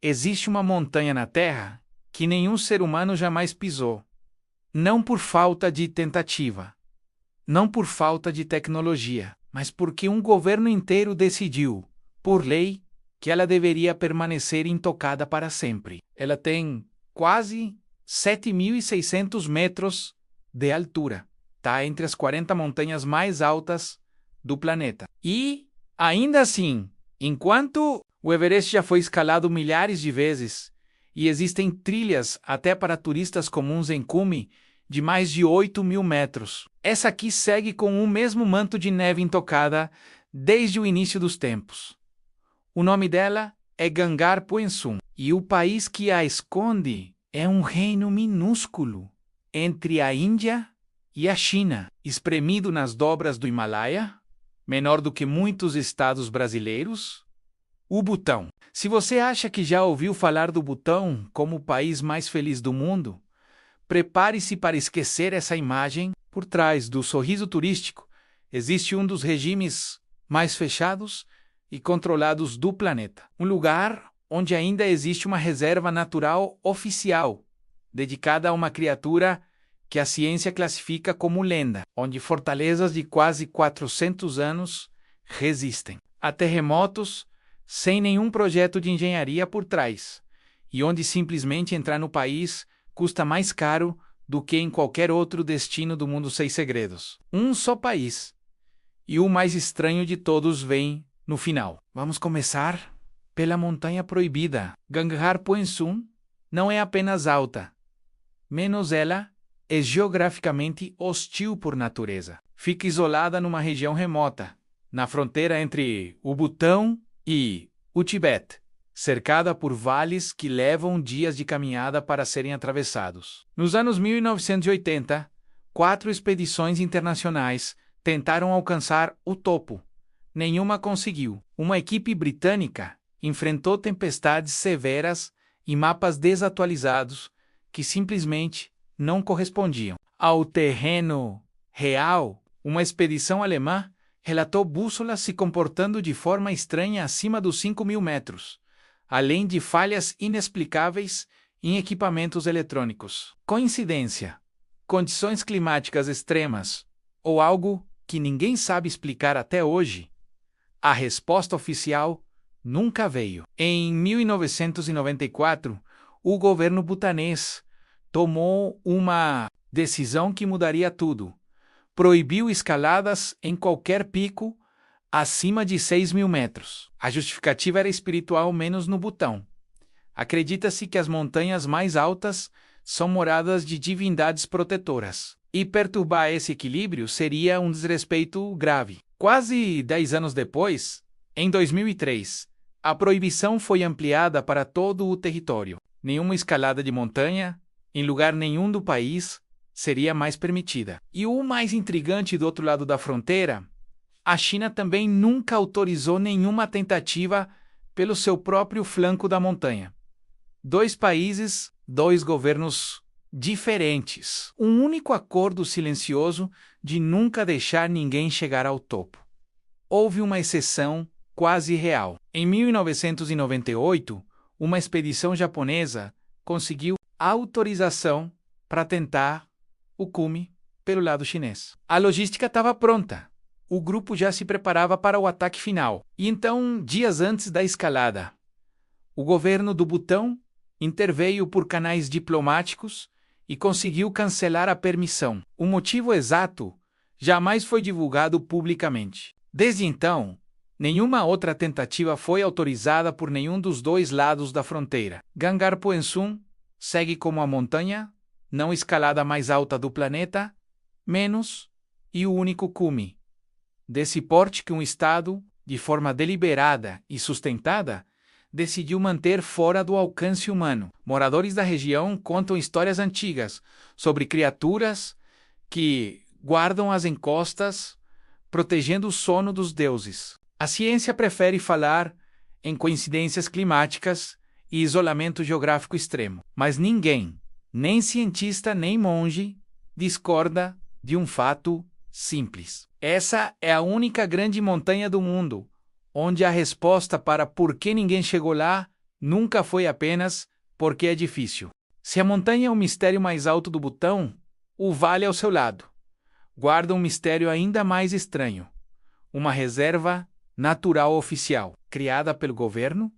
existe uma montanha na Terra que nenhum ser humano jamais pisou. Não por falta de tentativa, não por falta de tecnologia, mas porque um governo inteiro decidiu, por lei, que ela deveria permanecer intocada para sempre. Ela tem quase 7.600 metros de altura. Está entre as 40 montanhas mais altas do planeta. E, ainda assim, enquanto o Everest já foi escalado milhares de vezes e existem trilhas até para turistas comuns em cume de mais de 8.000 metros, essa aqui segue com o mesmo manto de neve intocada desde o início dos tempos. O nome dela é Gangar Poensum, e o país que a esconde é um reino minúsculo entre a Índia e a China, espremido nas dobras do Himalaia, menor do que muitos estados brasileiros. O Butão. Se você acha que já ouviu falar do Butão como o país mais feliz do mundo, prepare-se para esquecer essa imagem. Por trás do sorriso turístico existe um dos regimes mais fechados e controlados do planeta. Um lugar onde ainda existe uma reserva natural oficial, dedicada a uma criatura que a ciência classifica como lenda, onde fortalezas de quase 400 anos resistem a terremotos sem nenhum projeto de engenharia por trás, e onde simplesmente entrar no país custa mais caro do que em qualquer outro destino do mundo sem segredos. Um só país. E o mais estranho de todos vem no final. Vamos começar pela Montanha Proibida. Gangar Poensum não é apenas alta, menos ela é geograficamente hostil por natureza. Fica isolada numa região remota, na fronteira entre o Butão e o Tibete, cercada por vales que levam dias de caminhada para serem atravessados. Nos anos 1980, 4 expedições internacionais tentaram alcançar o topo. Nenhuma conseguiu. Uma equipe britânica enfrentou tempestades severas e mapas desatualizados que simplesmente não correspondiam ao terreno real. Uma expedição alemã relatou bússolas se comportando de forma estranha acima dos 5.000 metros, além de falhas inexplicáveis em equipamentos eletrônicos. Coincidência? Condições climáticas extremas? Ou algo que ninguém sabe explicar até hoje? A resposta oficial nunca veio. Em 1994, o governo butanês tomou uma decisão que mudaria tudo. Proibiu escaladas em qualquer pico acima de 6.000 metros. A justificativa era espiritual, menos no Butão. Acredita-se que as montanhas mais altas são moradas de divindades protetoras, e perturbar esse equilíbrio seria um desrespeito grave. Quase 10 anos depois, em 2003, a proibição foi ampliada para todo o território. Nenhuma escalada de montanha, em lugar nenhum do país, seria mais permitida. E o mais intrigante do outro lado da fronteira, a China também nunca autorizou nenhuma tentativa pelo seu próprio flanco da montanha. 2 países, 2 governos diferentes. Um único acordo silencioso de nunca deixar ninguém chegar ao topo. Houve uma exceção quase real. Em 1998, uma expedição japonesa conseguiu autorização para tentar o cume pelo lado chinês. A logística estava pronta. O grupo já se preparava para o ataque final. E então, dias antes da escalada, o governo do Butão interveio por canais diplomáticos e conseguiu cancelar a permissão. O motivo exato jamais foi divulgado publicamente. Desde então, nenhuma outra tentativa foi autorizada por nenhum dos 2 lados da fronteira. Gangar Poensum segue como a montanha não escalada mais alta do planeta, menos e o único cume desse porte que um Estado, de forma deliberada e sustentada, decidiu manter fora do alcance humano. Moradores da região contam histórias antigas sobre criaturas que guardam as encostas, protegendo o sono dos deuses. A ciência prefere falar em coincidências climáticas e isolamento geográfico extremo, mas ninguém, nem cientista nem monge, discorda de um fato simples. Essa é a única grande montanha do mundo onde a resposta para por que ninguém chegou lá Nunca foi apenas porque é difícil. Se a montanha é o mistério mais alto do Butão, o vale ao seu lado guarda um mistério ainda mais estranho: uma reserva natural oficial, criada pelo governo,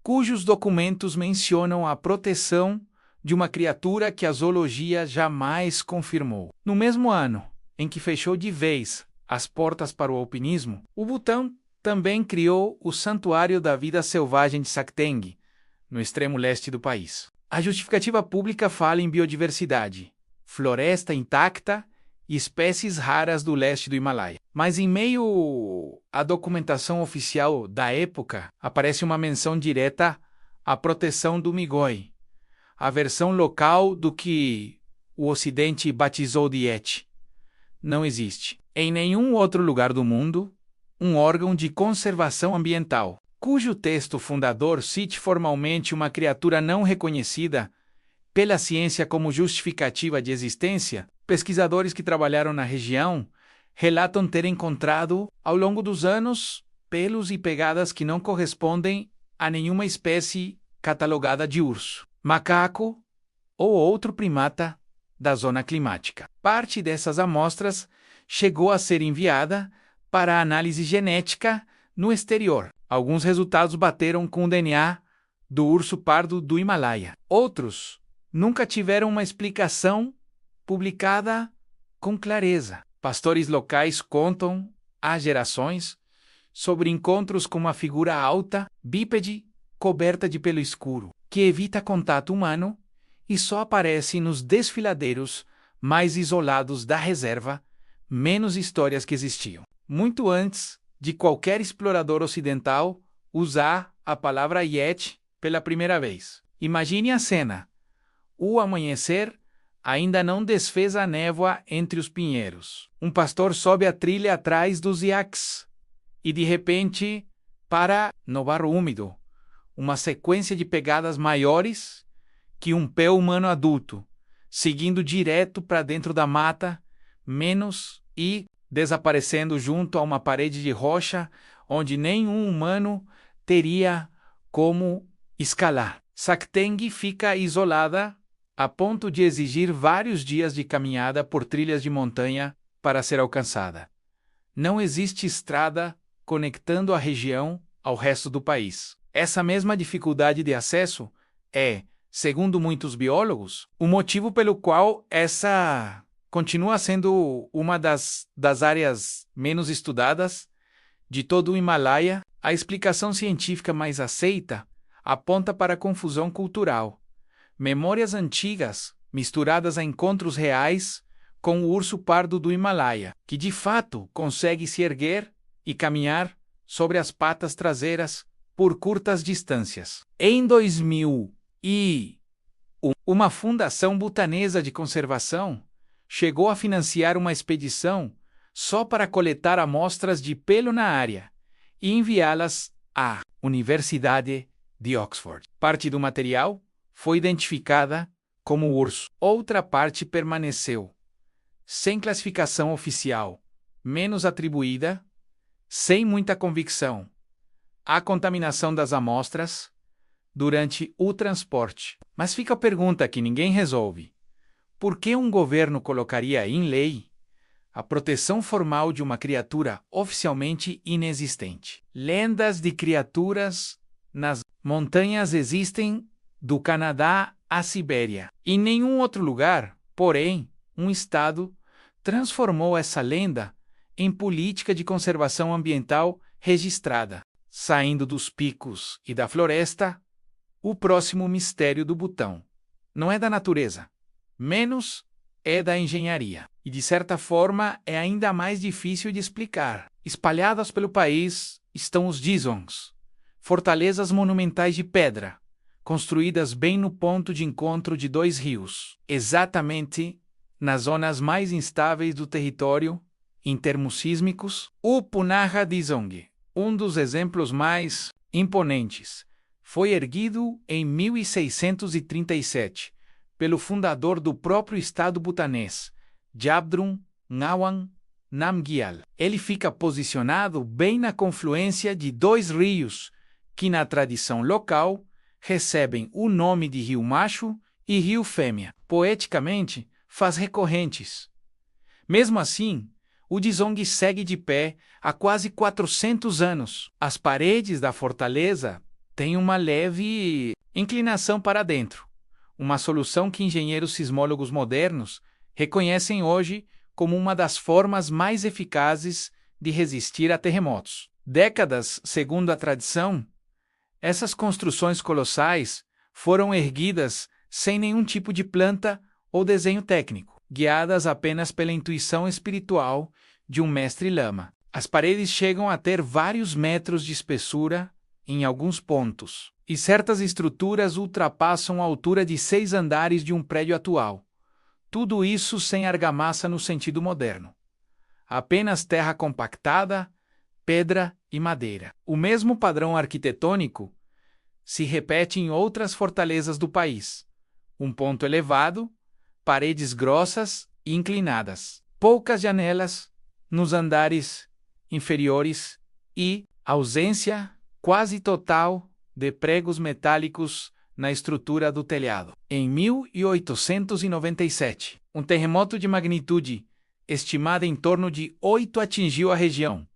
cujos documentos mencionam a proteção de uma criatura que a zoologia jamais confirmou. No mesmo ano em que fechou de vez as portas para o alpinismo, o Butão também criou o Santuário da Vida Selvagem de Sakteng, no extremo leste do país. A justificativa pública fala em biodiversidade, floresta intacta e espécies raras do leste do Himalaia. Mas em meio à documentação oficial da época, aparece uma menção direta à proteção do Migoi, a versão local do que o Ocidente batizou de Yeti. Não existe, em nenhum outro lugar do mundo, um órgão de conservação ambiental, cujo texto fundador cite formalmente uma criatura não reconhecida pela ciência como justificativa de existência. Pesquisadores que trabalharam na região relatam ter encontrado, ao longo dos anos, pelos e pegadas que não correspondem a nenhuma espécie catalogada de urso, macaco ou outro primata da zona climática. Parte dessas amostras chegou a ser enviada para análise genética no exterior. Alguns resultados bateram com o DNA do urso pardo do Himalaia. Outros nunca tiveram uma explicação publicada com clareza. Pastores locais contam há gerações sobre encontros com uma figura alta, bípede, coberta de pelo escuro, que evita contato humano e só aparece nos desfiladeiros mais isolados da reserva, menos histórias que existiam. Muito antes de qualquer explorador ocidental usar a palavra Yeti pela primeira vez. Imagine a cena. O amanhecer ainda não desfez a névoa entre os pinheiros. Um pastor sobe a trilha atrás dos iaques e, de repente, para no barro úmido, uma sequência de pegadas maiores que um pé humano adulto, seguindo direto para dentro da mata, menos e desaparecendo junto a uma parede de rocha onde nenhum humano teria como escalar. Sakteng fica isolada a ponto de exigir vários dias de caminhada por trilhas de montanha para ser alcançada. Não existe estrada conectando a região ao resto do país. Essa mesma dificuldade de acesso é, segundo muitos biólogos, o motivo pelo qual essa continua sendo uma das áreas menos estudadas de todo o Himalaia. A explicação científica mais aceita aponta para a confusão cultural. Memórias antigas misturadas a encontros reais com o urso pardo do Himalaia, que de fato consegue se erguer e caminhar sobre as patas traseiras por curtas distâncias. Em 2001, uma fundação butanesa de conservação chegou a financiar uma expedição só para coletar amostras de pelo na área e enviá-las à Universidade de Oxford. Parte do material foi identificada como urso. Outra parte permaneceu sem classificação oficial, menos atribuída, sem muita convicção. A contaminação das amostras durante o transporte. Mas fica a pergunta que ninguém resolve. Por que um governo colocaria em lei a proteção formal de uma criatura oficialmente inexistente? Lendas de criaturas nas montanhas existem do Canadá à Sibéria. Em nenhum outro lugar, porém, um estado transformou essa lenda em política de conservação ambiental registrada. Saindo dos picos e da floresta, o próximo mistério do Butão não é da natureza, menos é da engenharia. E, de certa forma, é ainda mais difícil de explicar. Espalhadas pelo país estão os Dizongs, fortalezas monumentais de pedra, construídas bem no ponto de encontro de dois rios, exatamente nas zonas mais instáveis do território, em termos sísmicos. O Punarra Dizong, um dos exemplos mais imponentes, foi erguido em 1637 pelo fundador do próprio estado butanês, Jabdrung Ngawang Namgyal. Ele fica posicionado bem na confluência de dois rios que, na tradição local, recebem o nome de rio macho e rio fêmea. Poeticamente, faz recorrentes. Mesmo assim, o Dizong segue de pé há quase 400 anos. As paredes da fortaleza têm uma leve inclinação para dentro, uma solução que engenheiros sismólogos modernos reconhecem hoje como uma das formas mais eficazes de resistir a terremotos. Décadas, segundo a tradição, essas construções colossais foram erguidas sem nenhum tipo de planta ou desenho técnico, guiadas apenas pela intuição espiritual de um mestre lama. As paredes chegam a ter vários metros de espessura em alguns pontos, e certas estruturas ultrapassam a altura de 6 andares de um prédio atual. Tudo isso sem argamassa no sentido moderno. Apenas terra compactada, pedra e madeira. O mesmo padrão arquitetônico se repete em outras fortalezas do país. Um ponto elevado, paredes grossas e inclinadas, poucas janelas nos andares inferiores e ausência quase total de pregos metálicos na estrutura do telhado. Em 1897, um terremoto de magnitude estimada em torno de 8 atingiu a região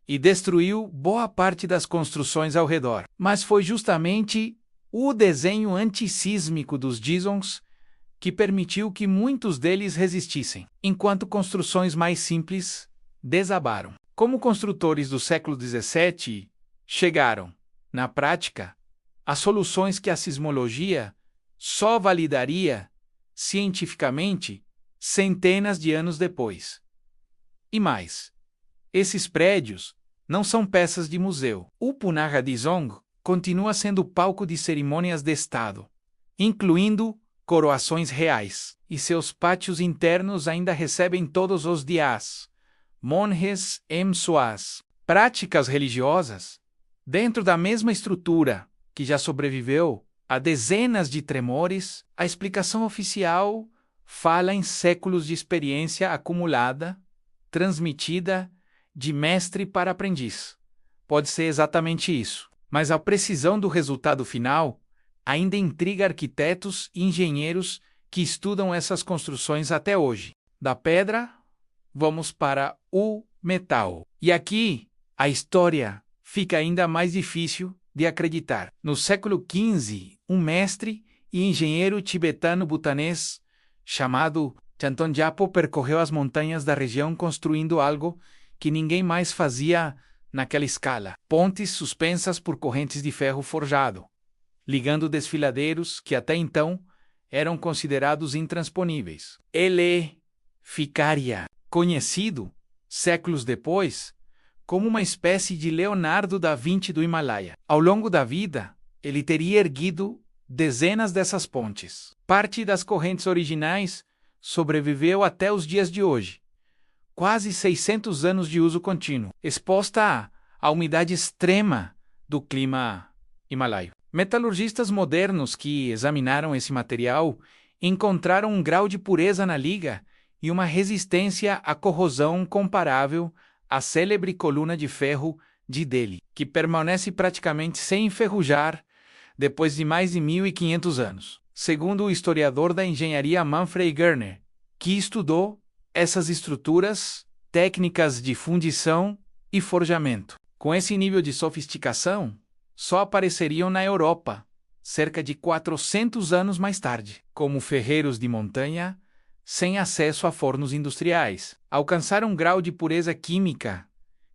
e destruiu boa parte das construções ao redor. Mas foi justamente o desenho antissísmico dos Dizongs que permitiu que muitos deles resistissem, enquanto construções mais simples desabaram. Como construtores do século XVII chegaram, na prática, a soluções que a sismologia só validaria cientificamente centenas de anos depois. E mais, esses prédios não são peças de museu. O Punarra Dizong continua sendo palco de cerimônias de Estado, incluindo coroações reais, e seus pátios internos ainda recebem todos os dias, monges em suas práticas religiosas, dentro da mesma estrutura que já sobreviveu a dezenas de tremores. A explicação oficial fala em séculos de experiência acumulada, transmitida de mestre para aprendiz. Pode ser exatamente isso, mas a precisão do resultado final ainda intriga arquitetos e engenheiros que estudam essas construções até hoje. Da pedra, vamos para o metal. E aqui, a história fica ainda mais difícil de acreditar. No século XV, um mestre e engenheiro tibetano-butanês chamado Chanton Japo percorreu as montanhas da região construindo algo que ninguém mais fazia naquela escala: pontes suspensas por correntes de ferro forjado, ligando desfiladeiros que até então eram considerados intransponíveis. Ele ficaria conhecido, séculos depois, como uma espécie de Leonardo da Vinci do Himalaia. Ao longo da vida, ele teria erguido dezenas dessas pontes. Parte das correntes originais sobreviveu até os dias de hoje. Quase 600 anos de uso contínuo, exposta à umidade extrema do clima himalaio. Metalurgistas modernos que examinaram esse material encontraram um grau de pureza na liga e uma resistência à corrosão comparável à célebre coluna de ferro de Delhi, que permanece praticamente sem enferrujar depois de mais de 1.500 anos. Segundo o historiador da engenharia Manfred Gerner, que estudou essas estruturas, técnicas de fundição e forjamento, com esse nível de sofisticação, só apareceriam na Europa, cerca de 400 anos mais tarde, como ferreiros de montanha, sem acesso a fornos industriais. Alcançaram um grau de pureza química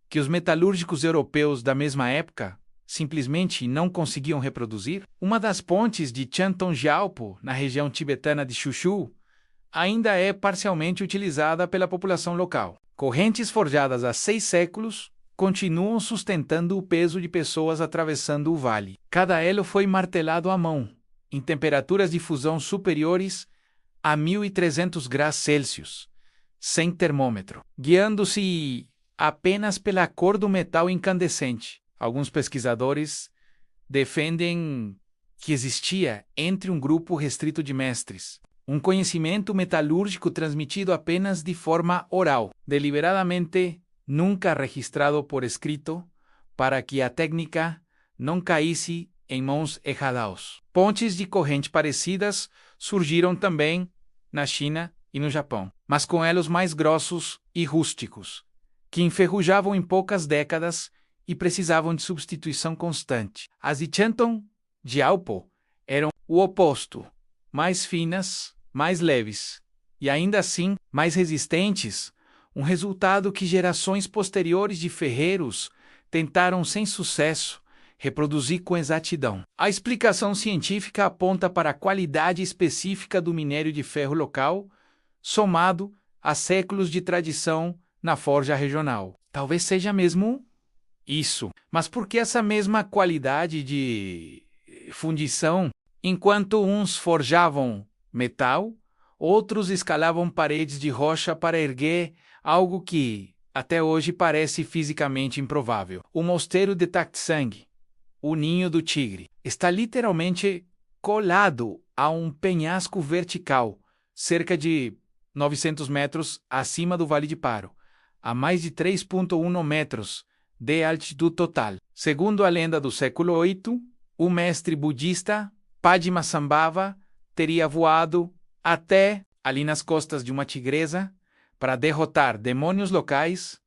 que os metalúrgicos europeus da mesma época simplesmente não conseguiam reproduzir. Uma das pontes de Chanton Gyalpo, na região tibetana de Chushu, ainda é parcialmente utilizada pela população local. Correntes forjadas há 6 séculos continuam sustentando o peso de pessoas atravessando o vale. Cada elo foi martelado à mão, em temperaturas de fusão superiores a 1.300 graus Celsius, sem termômetro, guiando-se apenas pela cor do metal incandescente. Alguns pesquisadores defendem que existia, entre um grupo restrito de mestres, um conhecimento metalúrgico transmitido apenas de forma oral, deliberadamente nunca registrado por escrito, para que a técnica não caísse em Mons e Hadaos. Pontes de corrente parecidas surgiram também na China e no Japão, mas com elos mais grossos e rústicos, que enferrujavam em poucas décadas e precisavam de substituição constante. As de Shenton de Alpo eram o oposto, mais finas, mais leves e ainda assim mais resistentes, um resultado que gerações posteriores de ferreiros tentaram sem sucesso reproduzir com exatidão. A explicação científica aponta para a qualidade específica do minério de ferro local, somado a séculos de tradição na forja regional. Talvez seja mesmo isso. Mas por que essa mesma qualidade de fundição? Enquanto uns forjavam metal, outros escalavam paredes de rocha para erguer algo que, até hoje, parece fisicamente improvável. O mosteiro de Tatsang, o ninho do tigre, está literalmente colado a um penhasco vertical, cerca de 900 metros acima do Vale de Paro, a mais de 3,1 metros de altitude total. Segundo a lenda do século VIII, o mestre budista Padmasambhava teria voado até ali nas costas de uma tigresa para derrotar demônios locais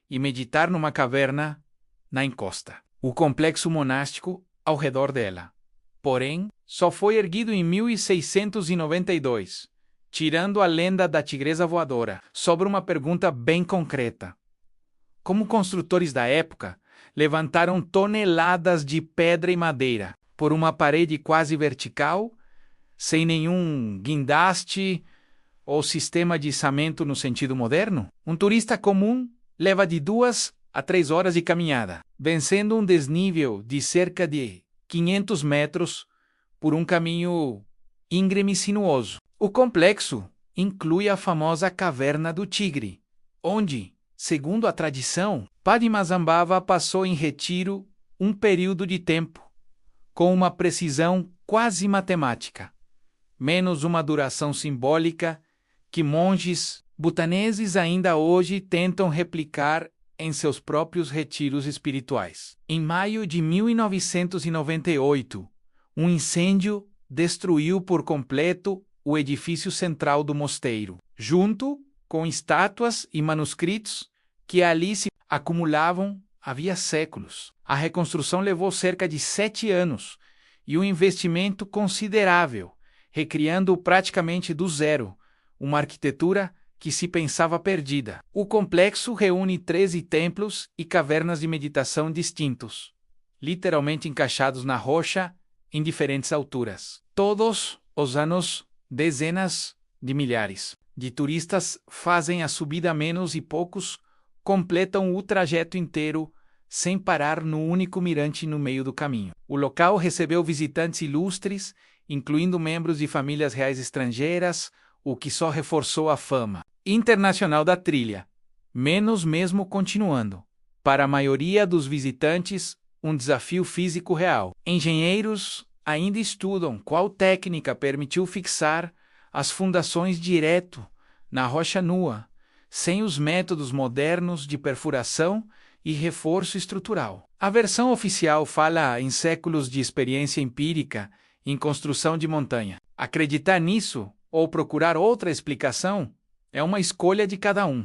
e meditar numa caverna na encosta. O complexo monástico ao redor dela, porém, só foi erguido em 1692, tirando a lenda da tigresa voadora, sobre uma pergunta bem concreta. Como construtores da época, levantaram toneladas de pedra e madeira por uma parede quase vertical, sem nenhum guindaste ou sistema de içamento no sentido moderno? Um turista comum leva de 2 a 3 horas de caminhada, vencendo um desnível de cerca de 500 metros por um caminho íngreme e sinuoso. O complexo inclui a famosa Caverna do Tigre, onde, segundo a tradição, Padmasambhava passou em retiro um período de tempo, com uma precisão quase matemática, menos uma duração simbólica que monges butaneses ainda hoje tentam replicar em seus próprios retiros espirituais. Em maio de 1998, um incêndio destruiu por completo o edifício central do mosteiro, junto com estátuas e manuscritos que ali se acumulavam havia séculos. A reconstrução levou cerca de 7 anos e um investimento considerável, recriando praticamente do zero uma arquitetura que se pensava perdida. O complexo reúne 13 templos e cavernas de meditação distintos, literalmente encaixados na rocha em diferentes alturas. Todos os anos, dezenas de milhares de turistas fazem a subida menos e poucos completam o trajeto inteiro sem parar no único mirante no meio do caminho. O local recebeu visitantes ilustres, incluindo membros de famílias reais estrangeiras, o que só reforçou a fama internacional da trilha, menos mesmo continuando. Para a maioria dos visitantes, um desafio físico real. Engenheiros ainda estudam qual técnica permitiu fixar as fundações direto na rocha nua, sem os métodos modernos de perfuração e reforço estrutural. A versão oficial fala em séculos de experiência empírica em construção de montanha. Acreditar nisso ou procurar outra explicação é uma escolha de cada um.